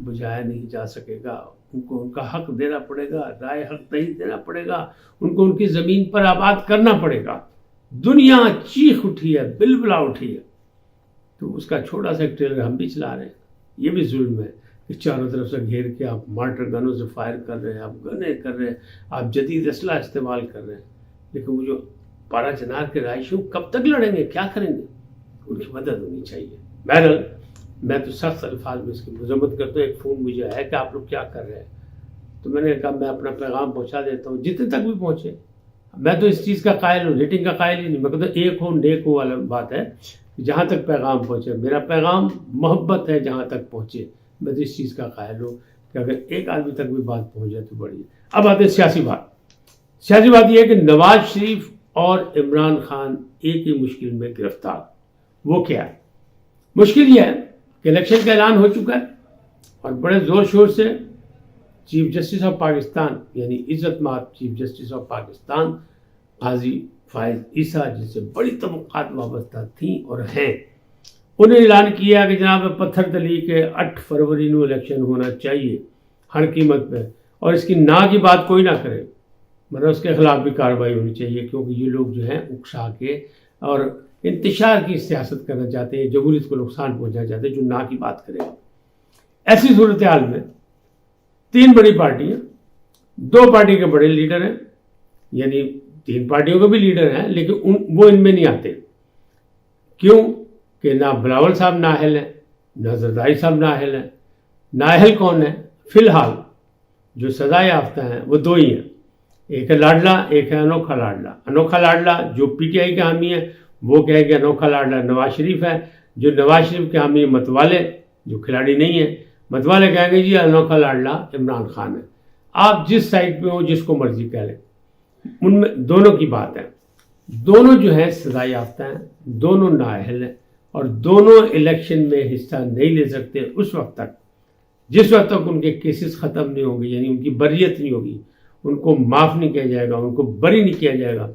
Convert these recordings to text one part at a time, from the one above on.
بجھایا نہیں جا سکے گا، ان کو ان کا حق دینا پڑے گا، رائے حق نہیں دینا پڑے گا، ان کو ان کی زمین پر آباد کرنا پڑے گا۔ دنیا چیخ اٹھی ہے، بلبلا اٹھی ہے، تو اس کا چھوٹا سا ایک ٹریلر ہم بھی چلا رہے ہیں۔ یہ بھی ظلم ہے کہ چاروں طرف سے گھیر کے آپ مارٹر گنوں سے فائر کر رہے ہیں، آپ گنے کر رہے ہیں، آپ جدید اسلحہ استعمال کر رہے ہیں، لیکن وہ جو پارا چنار کے رہائشی کب تک لڑیں گے، کیا کریں گے؟ ان کی مدد ہونی چاہیے۔ بہرحال میں تو سخت الفاظ میں اس کی مذمت کرتا ہوں۔ ایک فون مجھے آیا کہ آپ لوگ کیا کر رہے ہیں، تو میں نے کہا میں اپنا پیغام پہنچا دیتا ہوں جتنے تک بھی پہنچے۔ میں تو اس چیز کا قائل ہوں، ریٹنگ کا قائل ہی نہیں، میں کہتا ہوں ایک ہو نیک ہو والا بات ہے، جہاں تک پیغام پہنچے۔ میرا پیغام محبت ہے، جہاں تک پہنچے۔ میں تو اس چیز کا قائل ہوں کہ اگر ایک آدمی تک بھی بات پہنچ جائے تو بڑی ہے۔ اب آتے ہیں سیاسی بات۔ سیاسی بات یہ ہے کہ نواز شریف اور عمران خان ایک ہی مشکل میں گرفتار۔ وہ کیا ہے؟ مشکل یہ ہے کہ الیکشن کا اعلان ہو چکا ہے اور بڑے زور شور سے چیف جسٹس آف پاکستان یعنی عزت مآب چیف جسٹس آف پاکستان قاضی فائز عیسیٰ، جن سے بڑی توقعات وابستہ تھیں اور ہیں، انہیں اعلان کیا کہ جناب پتھر دلی کے 8 فروری کو الیکشن ہونا چاہیے ہر قیمت پہ، اور اس کی نا کی بات کوئی نہ کرے، مگر اس کے خلاف بھی کارروائی ہونی چاہیے، کیونکہ یہ لوگ جو ہیں اکسا کے اور انتشار کی سیاست کرنا چاہتے ہیں، جمہوریت کو نقصان پہنچانا چاہتے ہیں، جو نا کی بات کرے گا۔ ایسی صورتحال میں 3 بڑی پارٹیاں، 2 پارٹی کے بڑے لیڈر ہیں، یعنی 3 پارٹیوں کے بھی لیڈر ہیں، لیکن وہ ان میں نہیں آتے۔ کیوں کہ نہ بلاول صاحب نااہل ہیں، نہ زرداری صاحب نااہل ہیں۔ نااہل کون ہے؟ فی الحال جو سزا یافتہ ہیں وہ 2 ہی ہیں، ایک ہے لاڈلا، ایک ہے انوکھا لاڈلا۔ انوکھا لاڈلا جو پی ٹی آئی کے حامی ہے وہ کہے کہ انوکھا لاڈلا نواز شریف ہے، جو نواز شریف کے حامی متوالے جو کھلاڑی نہیں ہیں، متوالے کہیں گے جی انوکھا لاڈلا عمران خان ہے۔ آپ جس سائڈ پہ ہو، جس کو مرضی کہہ لیں، ان میں دونوں کی بات ہے۔ دونوں جو ہیں سزا یافتہ ہیں، دونوں نااہل ہیں، اور دونوں الیکشن میں حصہ نہیں لے سکتے اس وقت تک جس وقت تک ان کے کیسز ختم نہیں ہوں گے، یعنی ان کی بریت نہیں ہوگی، ان کو معاف نہیں کیا جائے گا، ان کو بری نہیں کیا جائے گا۔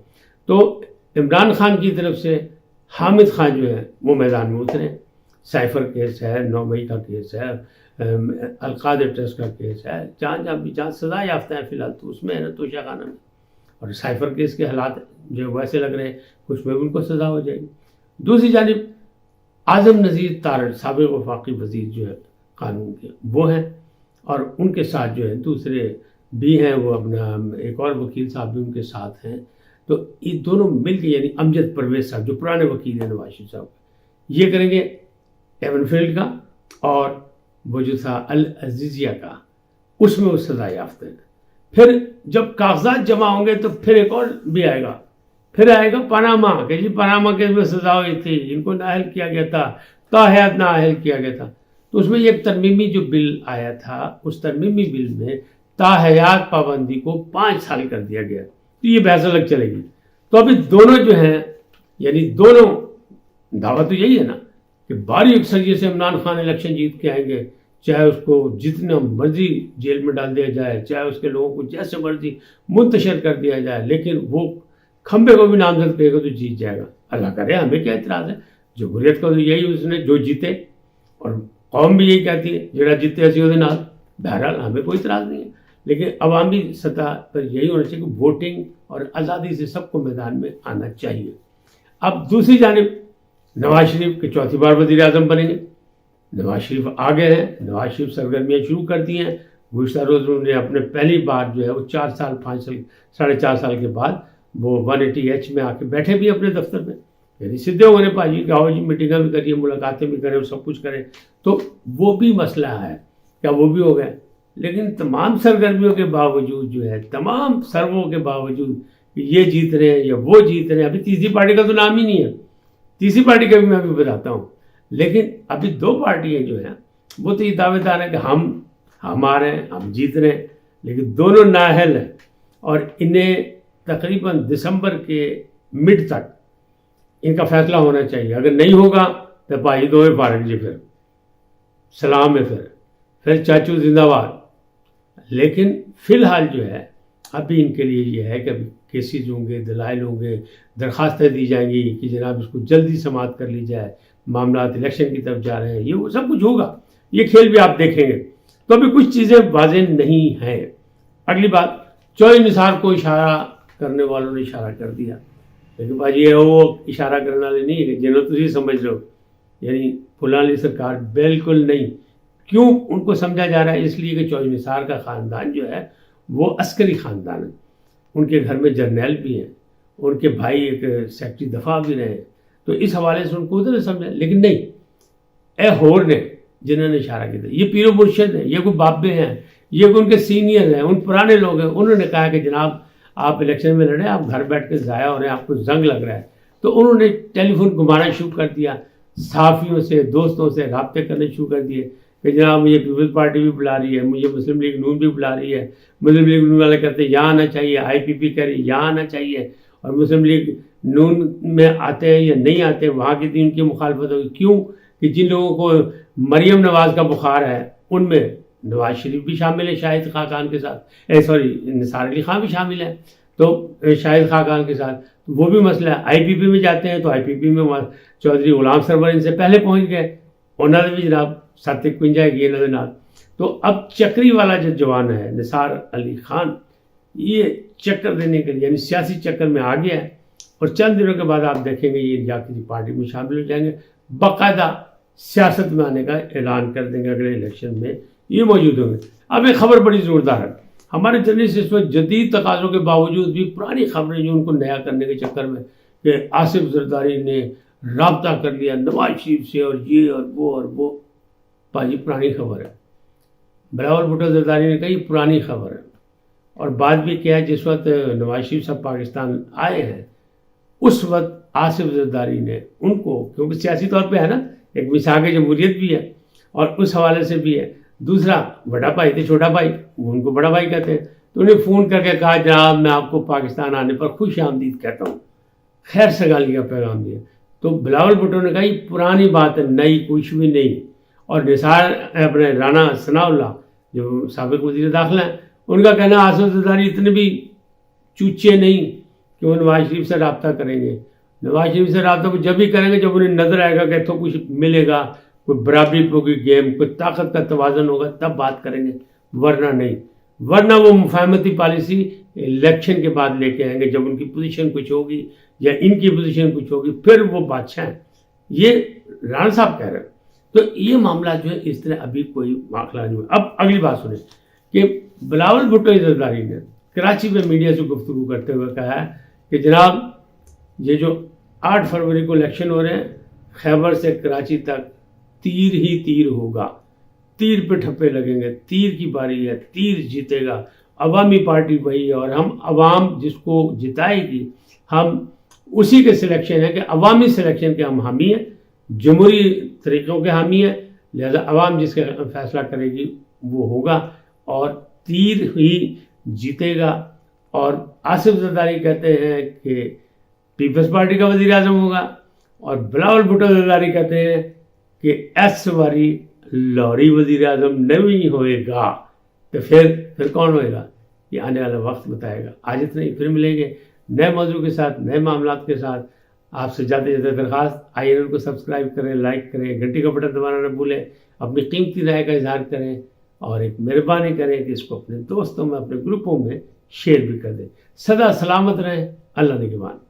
تو عمران خان کی طرف سے حامد خان جو ہے وہ میدان میں اترے، سائفر کیس ہے، 9 مئی کا کیس ہے، القادر ٹرسٹ کا کیس ہے، جہاں سزا یافتہ ہے فی الحال تو اس میں ہے نا توشہ خانہ میں، اور سائفر کیس کے حالات جو ویسے لگ رہے ہیں کچھ میں ان کو سزا ہو جائے گی۔ دوسری جانب اعظم نذیر تارڑ سابق وفاقی وزیر جو ہے قانون کے وہ ہیں، اور ان کے ساتھ جو ہے دوسرے بھی ہیں، وہ اپنا ایک اور وکیل صاحب بھی ان کے ساتھ ہیں۔ تو یہ دونوں مل کے یعنی امجد پرویز صاحب جو پرانے وکیل ہیں نواز شریف صاحب، یہ کریں گے ایون فیلڈ کا، اور وہ جو تھا العزیزیہ کا، اس میں وہ سزا یافتہ ہیں۔ پھر جب کاغذات جمع ہوں گے تو پھر ایک اور بھی آئے گا، پھر آئے گا پاناما، کہ جی پاناما کیس میں سزا ہوئی تھی، ان کو نااہل کیا گیا تھا، تاحیات نااہل کیا گیا تھا۔ تو اس میں ایک ترمیمی جو بل آیا تھا، اس ترمیمی بل میں تاحیات پابندی کو 5 سال کر دیا گیا، تو یہ بحث الگ چلے گی۔ تو ابھی دونوں جو ہیں یعنی دونوں دعویٰ تو یہی ہے نا کہ بھاری اکثریت سے عمران خان الیکشن جیت کے آئیں گے، چاہے اس کو جتنا مرضی جیل میں ڈال دیا جائے، چاہے اس کے لوگوں کو جیسے مرضی منتشر کر دیا جائے، لیکن وہ کھمبے کو بھی نامزد کرے گا تو جیت جائے گا۔ اللہ کرے، ہمیں کیا اعتراض ہے؟ جمہوریت کا تو یہی اس نے جو جیتے، اور قوم بھی یہی کہتی ہے جڑا جیتے اسی وہ نال، بہرحال ہمیں کوئی اعتراض نہیں ہے، لیکن عوامی سطح پر یہی ہونا چاہیے کہ ووٹنگ اور آزادی سے سب کو میدان میں آنا چاہیے۔ اب دوسری جانب نواز شریف کے 4تھی بار وزیر اعظم بنیں گے۔ نواز شریف آگے ہیں، نواز شریف سرگرمیاں شروع کر دی ہیں۔ گزشتہ روز انہوں نے اپنے پہلی بار جو ہے وہ 4 سال 5 سال 4.5 سال کے بعد وہ 180H میں آ کے بیٹھے بھی اپنے دفتر میں، یعنی سیدھے ہو گئے پاجی کہ آؤ جی میٹنگیں بھی کریے، ملاقاتیں بھی کریں، سب کچھ کریں۔ تو وہ بھی مسئلہ ہے، کیا وہ بھی ہو گئے؟ لیکن تمام سرگرمیوں کے باوجود جو ہے، تمام سرووں کے باوجود یہ جیت رہے ہیں یا وہ جیت رہے ہیں، ابھی تیسری پارٹی کا تو نام ہی نہیں ہے، تیسری پارٹی کا بھی میں بھی بتاتا ہوں، لیکن ابھی 2 پارٹیاں جو ہیں وہ تو یہ دعوے دار ہیں کہ ہم ہمارے ہیں، ہم جیت رہے ہیں، لیکن دونوں نااہل ہیں، اور انہیں تقریباً دسمبر کے مڈ تک ان کا فیصلہ ہونا چاہیے۔ اگر نہیں ہوگا تو بھائی دوئے فارغ جی، پھر سلام ہے، پھر چاچو زندہ باد۔ لیکن فی الحال جو ہے ابھی ان کے لیے یہ ہے کہ ابھی کیسز ہوں گے، دلائل ہوں گے، درخواستیں دی جائیں گی کہ جناب اس کو جلدی سماعت کر لی جائے، معاملات الیکشن کی طرف جا رہے ہیں، یہ وہ سب کچھ ہوگا، یہ کھیل بھی آپ دیکھیں گے۔ تو ابھی کچھ چیزیں واضح نہیں ہیں. اگلی بات، چوہے نثار کو اشارہ کرنے والوں نے اشارہ کر دیا. لیکن بھائی یہ وہ اشارہ کرنے والے نہیں ہے جنہوں تھی سمجھ لو، یعنی فلانی سرکار بالکل نہیں. کیوں ان کو سمجھا جا رہا ہے؟ اس لیے کہ چوہے نثار کا خاندان جو ہے وہ عسکری خاندان ہے. ان کے گھر میں جرنیل بھی ہیں، ان کے بھائی ایک سیکٹری دفاع بھی رہے ہیں، تو اس حوالے سے ان کو ادھر سمجھا. لیکن نہیں، اے ہور نے جنہوں نے اشارہ کیا تھا، یہ پیر و مرشد ہیں، یہ کوئی بابے ہیں، یہ کوئی ان کے سینئر ہیں، ان پرانے لوگ ہیں. انہوں نے کہا کہ جناب آپ الیکشن میں لڑیں، آپ گھر بیٹھ کے ضائع ہو رہے ہیں، آپ کو زنگ لگ رہا ہے. تو انہوں نے ٹیلی فون گھمانا شروع کر دیا، صحافیوں سے دوستوں سے رابطے کرنے شروع کر دیے کہ جناب مجھے پیپلز پارٹی بھی بلا رہی ہے، مجھے مسلم لیگ نون بھی بلا رہی ہے. مسلم لیگ نون والے کہتے ہیں یہاں آنا چاہیے، آئی پی پی کہہ رہی ہے یہاں آنا چاہیے، اور مسلم لیگ نون میں آتے ہیں یا نہیں آتے وہاں کی دین کی مخالفت ہوگی. کیوں کہ جن لوگوں کو مریم نواز کا بخار ہے ان میں نواز شریف بھی شامل ہے شاہد خاقان کے ساتھ، نثار علی خان بھی شامل ہے تو شاہد خاقان کے ساتھ. وہ بھی مسئلہ ہے. آئی پی پی میں جاتے ہیں تو آئی پی پی میں چودھری غلام سرور ان سے پہلے پہنچ گئے، انہوں نے بھی جناب 7 جائے گی انہوں نے. تو اب چکری والا جو جوان ہے نثار علی خان، یہ چکر دینے کے لیے یعنی سیاسی چکر میں آ گیا ہے، اور چند دنوں کے بعد آپ دیکھیں گے یہ انڈیا کی پارٹی میں شامل ہو جائیں گے، باقاعدہ سیاست میں آنے کا اعلان کر دیں گے اگلے الیکشن میں یہ موجود ہوں گے. اب ایک خبر بڑی زوردار ہے. ہمارے جرنلسٹ اس وقت جدید تقاضوں کے باوجود بھی پرانی خبریں جو ان کو نیا کرنے کے چکر میں کہ آصف زرداری نے رابطہ کر لیا نواز شریف سے اور یہ اور وہ پاجی پرانی خبر ہے. بلاول بھٹو زرداری نے کہا یہ پرانی خبر ہے. اور بات بھی کیا ہے، جس وقت نواز شریف صاحب پاکستان آئے ہیں اس وقت آصف زرداری نے ان کو، کیونکہ سیاسی طور پہ ہے نا، ایک میثاق جمہوریت بھی ہے اور اس حوالے سے بھی ہے، دوسرا بڑا بھائی تھے چھوٹا بھائی، وہ ان کو بڑا بھائی کہتے ہیں، تو انہیں فون کر کے کہا جناب میں آپ کو پاکستان آنے پر خوش آمدید کہتا ہوں، خیر سگالی کا پیغام دیا. تو بلاول بھٹو نے کہا یہ پرانی بات ہے، نئی کچھ بھی نہیں. اور نثار اپنے رانا ثناء اللہ جو سابق وزیر داخلہ ہیں، ان کا کہنا آصف زرداری اتنے بھی چوچے نہیں کہ وہ نواز شریف سے رابطہ کریں گے. نواز شریف سے رابطہ وہ جب ہی کریں گے جب انہیں نظر آئے گا کہ تو کچھ ملے گا، کوئی برابری ہوگی گیم، کوئی طاقت کا توازن ہوگا، تب بات کریں گے، ورنہ نہیں. ورنہ وہ مفاہمتی پالیسی الیکشن کے بعد لے کے آئیں گے جب ان کی پوزیشن کچھ ہوگی یا ان کی پوزیشن کچھ ہوگی، پھر وہ بادشاہ ہیں. یہ رانا صاحب کہہ رہے ہیں. تو یہ معاملہ جو ہے اس طرح ابھی کوئی معاملہ نہیں ہوا. اب اگلی بات سنیں کہ بلاول بھٹو زرداری نے کراچی میں میڈیا سے گفتگو کرتے ہوئے کہا ہے کہ جناب یہ جو 8 فروری کو الیکشن ہو رہے ہیں، خیبر سے کراچی تک تیر ہی تیر ہوگا، تیر پہ ٹھپے لگیں گے، تیر کی باری ہے، تیر جیتے گا. عوامی پارٹی وہی ہے اور ہم عوام جس کو جتائے گی ہم اسی کے سلیکشن ہے کہ عوامی سلیکشن کے ہم حامی ہیں، جمہوری طریقوں کے حامی ہیں، لہذا عوام جس کا فیصلہ کرے گی وہ ہوگا اور تیر ہی جیتے گا. اور آصف زرداری کہتے ہیں کہ پیپلز پارٹی کا وزیر اعظم ہوگا، اور بلاول بھٹو زرداری کہتے ہیں کہ ایس والی لوری وزیر اعظم نہیں ہوئے گا. تو پھر کون ہوئے گا یہ آنے والا وقت بتائے گا. آج اتنا ہی، پھر ملیں گے نئے موضوع کے ساتھ، نئے معاملات کے ساتھ. آپ سے جاتے جاتے درخواست، آئی این کو سبسکرائب کریں، لائک کریں، گھنٹی کا بٹن دبانا نہ بھولیں، اپنی قیمتی رائے کا اظہار کریں اور ایک مہربانی کریں کہ اس کو اپنے دوستوں میں، اپنے گروپوں میں شیئر بھی کر دیں. سدا سلامت رہیں. اللہ نگہبان.